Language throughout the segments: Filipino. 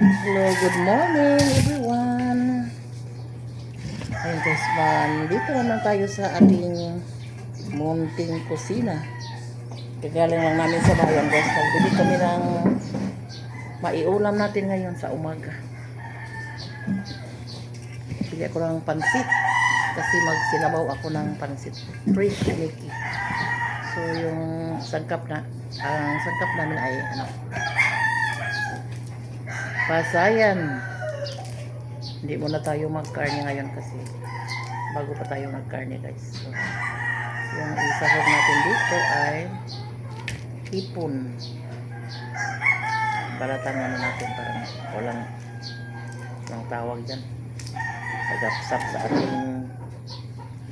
Hello, good morning everyone. Ayun guys, dito naman tayo sa ating munting kusina. Kagaling lang namin sa bayan guys. Nagbili kami ng maiulam natin ngayon sa umaga. Bili ako ng pansit kasi magsinabaw ako ng pansit fresh Mickey. So yung sangkap namin ay pasayan. Hindi muna tayo magkarne ngayon kasi bago pa tayo magkarne guys. So, yung isahog natin dito ay hipon. Balatan natin para walang tawag dyan. Pagapsap sa ating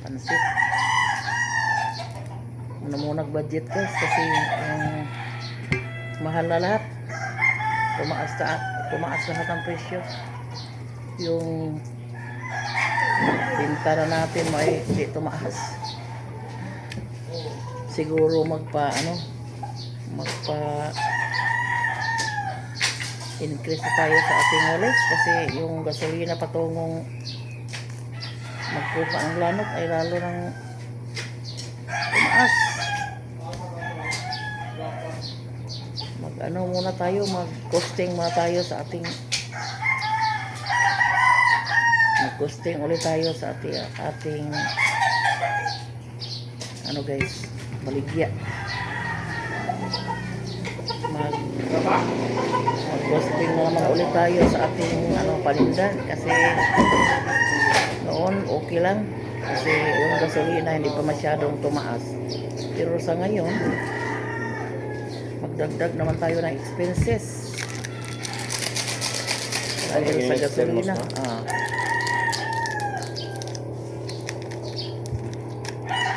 pansit. Muna budget guys kasi mahal na lahat. Tumaas lahat ang presyo. Yung pinta na natin may hindi tumaas. Siguro increase tayo sa ating walis kasi yung gasolina patungong magkuha ng lanot ay lalo nang tumaas. Mag-costing muna tayo sa ating mag-costing ulit tayo sa ating guys, baligya. Mag-costing na naman ulit tayo sa ating paninda kasi noon okay lang kasi yung gasolina hindi pa masyadong tumaas, pero sa ngayon magdagdag naman tayo ng expenses dahil sa gasolina.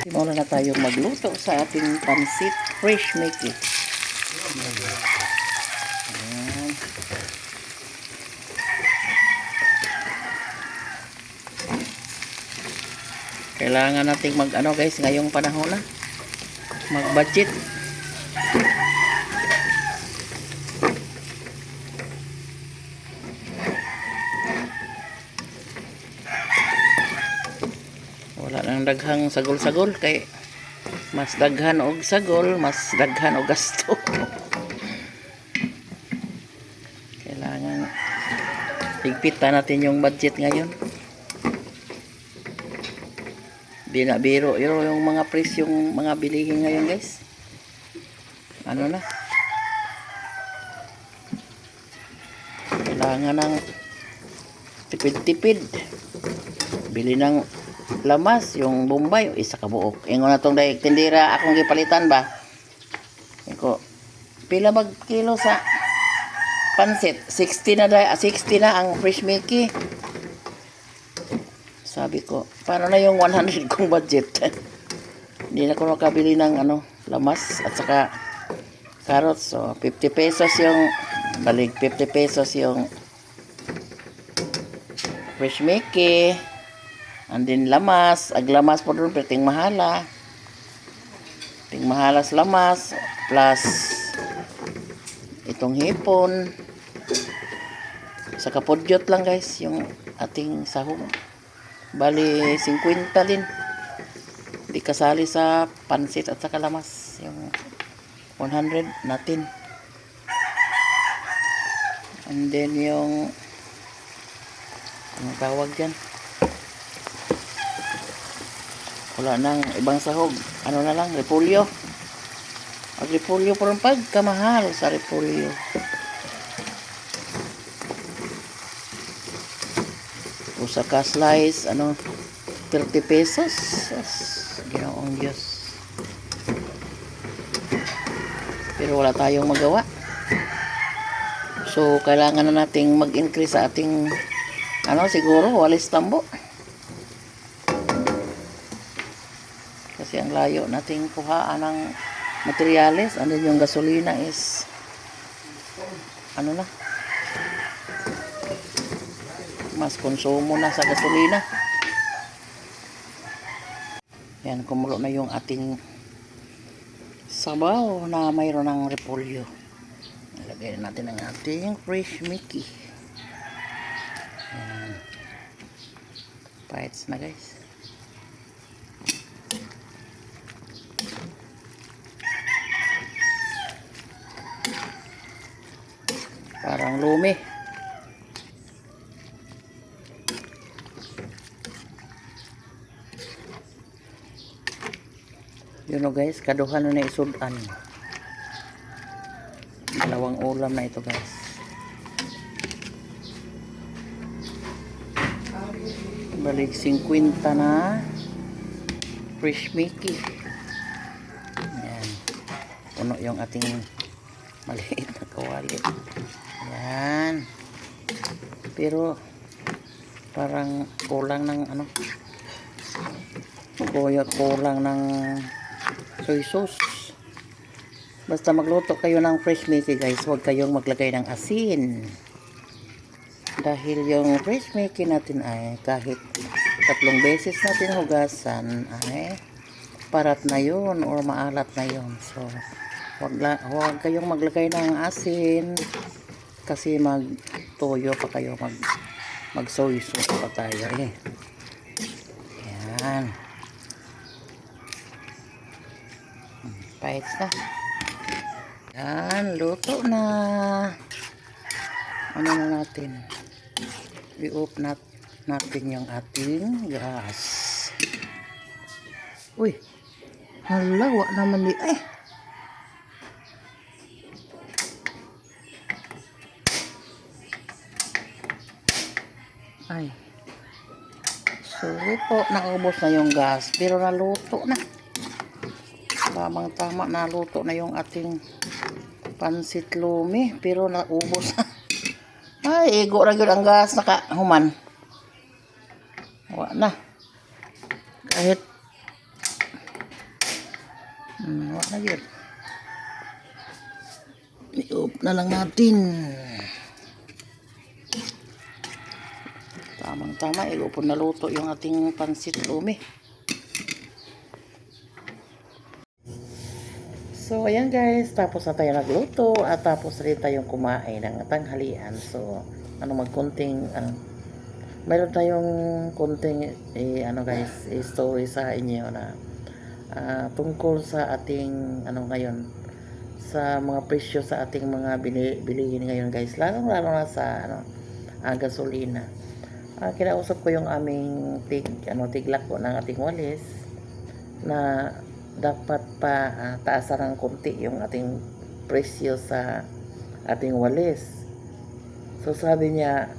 Simula na tayo magluto sa ating pansit fresh Mickey. Kailangan nating guys, ngayong panahon na mag-budget. Wala nang daghang sagol-sagol kay mas daghan og sagol, mas daghan og gasto. Kailangan higpitan natin yung budget ngayon. Di na biro yung mga presyong mga bilihin ngayon guys. Kailangan ng tipid-tipid. Bili ng lamas, yung Bombay, isa ka buok. Ingon na tong daig tindira akong gipalitan ba. Iko, pila mag kilo sa pansit? 60 na ang fresh Mickey. Sabi ko, paano na yung 100 kong budget? Hindi na ko nakabili ng lamas at saka carrots. So 50 pesos yung 50 pesos yung fresh Mickey. And then lamas, aglamas po doon, pero ting mahala. Ting mahalas lamas, plus itong hipon. Sa kapudyot lang guys, yung ating sahog. Bali, 50 din. Di kasali sa pansit at saka lamas. Yung 100 natin. And then yung anong tawag dyan? Wala nang ibang sahog. Na lang, repolyo. Ang repolyo parang pagkamahal sa repolyo. Usa ka slice, 30 pesos. Ginoong Diyos. Pero wala tayong magawa. So, kailangan na nating mag-increase sa ating, siguro, walis tambo. Kasi ang layo nating kuhaan ng materyales. Ano yung gasolina is mas konsumo na sa gasolina. Yan, kumulo na yung ating sabaw na mayroon ng repolyo. Ilagay natin ang ating fresh Mickey. Ayan. Bites na guys. Parang lumi. Yun o guys, kaduhan na isudan. Dalawang ulam na ito guys. Balik 50 na fresh Mickey. Ayan. Puno yung ating maliit na kawali. Ayan. Pero parang kulang ng ano, kulang ng soy sauce. Basta magluto kayo ng fresh Mickey guys, huwag kayong maglagay ng asin. Dahil yung fresh Mickey natin ay kahit 3 beses natin hugasan ay parat na yun or maalat na yun. So huwag kayong maglagay ng asin kasi magtuyo pa kayo, mag soy sauce pa tayo eh. Yan. Bites na. Yan, luto na. Ano na natin? I-off natin yung ating gas. Uy, hala, wak naman di. Ay. Sorry po, naubos na yung gas. Pero naluto na. Tamang tama, naluto na yung ating pansit lumi. Pero naubos na. Ay, ego ra gyud ang gas nakahuman. Wa na. Kahit wa na gyud. I-off na lang natin. Tamang-tama, ilupon na luto yung ating pansit lumi. So, ayan guys, tapos na tayo nagluto at tapos rin tayong kumain ng tanghalian. So, magkunting, mayroon tayong kunting, guys, story sa inyo na tungkol sa ating, ngayon, sa mga presyo sa ating mga bilihin ngayon guys. Lalo na sa, gasolina. Kinausap ko yung aming tiglak po ng ating walis na dapat pa taasan ng konti yung ating presyo sa ating walis. So sabi niya,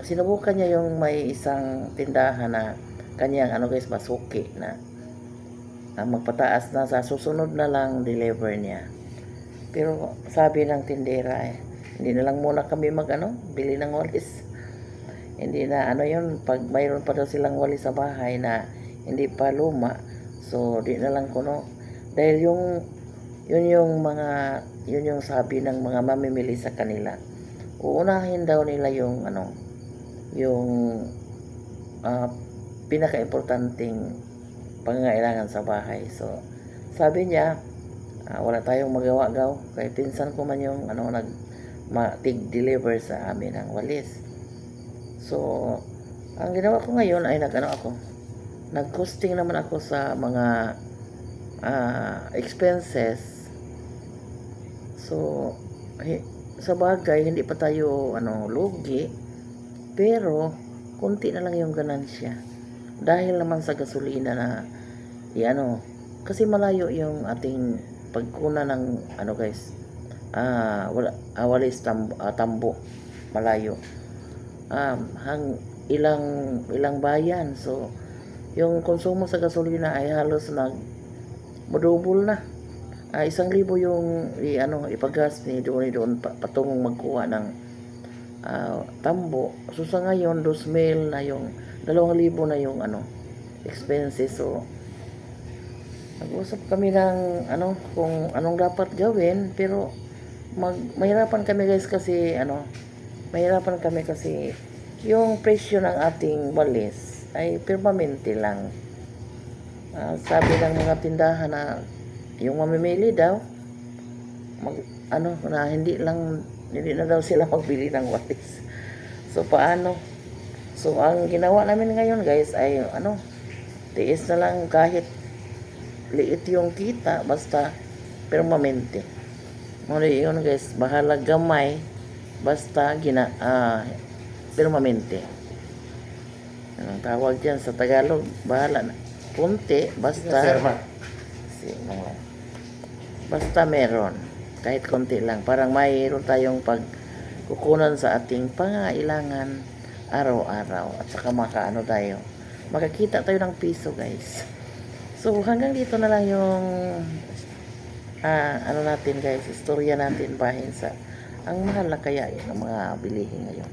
sinubukan niya yung may isang tindahan na kanyang guys, masuki na magpataas na sa susunod na lang deliver niya. Pero sabi ng tindera hindi na lang muna kami bili ng walis. Hindi na yun, pag mayroon pa daw silang walis sa bahay na hindi pa luma, so di na lang kuno. Dahil yun yung sabi ng mga mamimili sa kanila. Uunahin daw nila yung pinaka-importanting pangangailangan sa bahay. So sabi niya, wala tayong magawa kay pinsan ko man yung tig-deliver sa amin ng walis. So, ang ginawa ko ngayon ay nag-costing naman ako sa mga expenses. So, sa bagay, hindi pa tayo lugi, pero kunti na lang yung ganansya. Dahil naman sa gasolina na, kasi malayo yung ating pagkuna ng, guys, walis tambo, malayo. Ilang bayan. So yung konsumo sa gasolina ay halos madubol na. 1,000 yung ipagas ni doon patungong magkuha ng tambo. So sa ngayon 2,000 na yung 2,000 na yung expenses. So nag-usap kami ng kung anong dapat gawin, pero mahirapan kami guys kasi mahirapan kami kasi yung presyo ng ating walis ay permanente lang. Sabi ng mga tindahan na yung mamimili daw na hindi na daw sila magbili ng walis. So paano? So ang ginawa namin ngayon guys ay tiis na lang kahit liit yung kita basta permanente. Muna yun guys, bahala gamay basta permanente. Anong tawag dyan sa Tagalog? Bahala na. Punti basta basta meron. Kahit konti lang. Parang mayroon tayong pagkukunan sa ating pangailangan araw-araw. At saka tayo. Makakita tayo ng piso guys. So hanggang dito na lang yung natin guys, istorya natin bahin sa ang mahal na kaya ng mga bilihin ngayon.